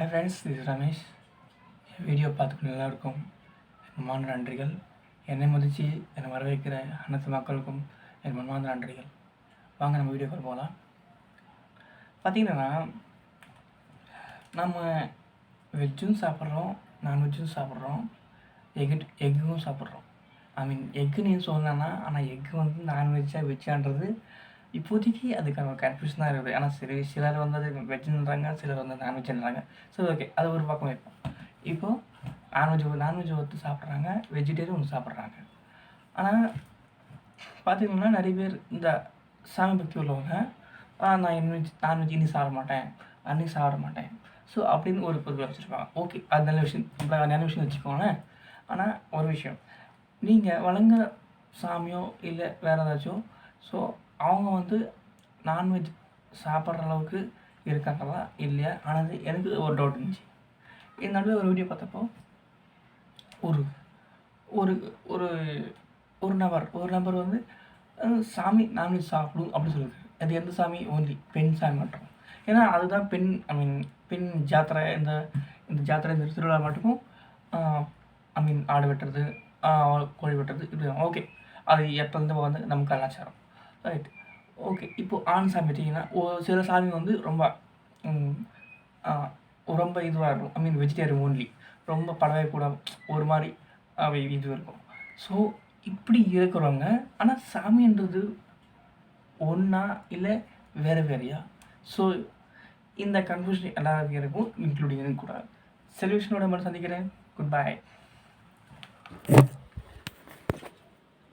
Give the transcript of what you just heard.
Hi friends, this Ramesh. Video பார்த்துக்கணும் எல்லாருக்கும் மனமார்ந்த நன்றிகள். என்னை மதித்து என்னை வரவேற்கிற அனைத்து மக்களுக்கும் என் மனமார்ந்த நன்றிகள். வாங்க நம்ம வீடியோக்கள் போகலாம். பார்த்திங்கன்னா, நம்ம வெஜ்ஜும் சாப்பிட்றோம், நான்வெஜ்ஜும் சாப்பிட்றோம், எக்கும் சாப்பிட்றோம். எக்கு நீ சொன்னேன்னா, ஆனால் எக்கு வந்து நான்வெஜ்ஜாக வெஜ்ஜான்றது இப்போதைக்கு அதுக்கான கன்ஃபியூஷன் தான் இருக்குது. ஆனால் சிலர் வந்து அது வெஜ்ஜுன்றாங்க, சிலர் வந்து நான்வெஜ்ஜுன்றாங்க. சரி, ஓகே, அது ஒரு பக்கம் வைப்போம். இப்போது நான்வெஜ் ஒருத்தர் சாப்பிட்றாங்க, வெஜிடேரியன் ஒன்று சாப்பிட்றாங்க. ஆனால் பார்த்திங்கன்னா நிறைய பேர் இந்த சாமி பக்தி உள்ளவங்க, நான் நான்வெஜ் இன்னி சாப்பிட மாட்டேன், அன்றைக்கி சாப்பிட மாட்டேன், ஸோ அப்படின்னு ஒரு பொருளை வச்சுருப்பாங்க. ஓகே, அது நல்ல விஷயம், நல்ல விஷயம் வச்சுக்கோங்களேன். ஆனால் ஒரு விஷயம், நீங்கள் வழங்குற சாமியோ இல்லை வேறு ஏதாச்சும், ஸோ அவங்க வந்து நான்வெஜ் சாப்பிட்ற அளவுக்கு இருக்காங்களா இல்லையா? ஆனால் எனக்கு ஒரு டவுட் இருந்துச்சு. இந்த நடுவில் ஒரு வீடியோ பார்த்தப்போ ஒரு ஒரு ஒரு ஒரு நபர் வந்து சாமி நான்வெஜ் சாப்பிடும் அப்படின்னு சொல்லியிருக்காரு. அது எந்த சாமி? ஓன்லி பெண் சாமி மட்டும். ஏன்னா அதுதான் பெண் ஜாத்திரை. இந்த ஜாத்திரை, இந்த திருவிழா மட்டும் ஆடு வெட்டுறது, கோழி வெட்டுறது, இப்படி ஓகே. அது எப்போருந்து வந்து நம்ம கலாச்சாரம், ரைட்? ஓகே. இப்போது ஆண் சாமி பார்த்திங்கன்னா, சில சாமி வந்து ரொம்ப இதுவாக இருக்கும். வெஜிடேரியன் ஓன்லி, ரொம்ப படவே கூட ஒரு மாதிரி இது இருக்கும். ஸோ இப்படி இருக்கிறவங்க, ஆனால் சாமின்றது ஒன்றா இல்லை வேறையா? ஸோ இந்த கன்ஃபியூஷன் எல்லாருக்கும் இருக்கும், இன்க்ளூடிங் கூட. சொல்யூஷனோட மட்டும் சந்திக்கிறேன். Good bye.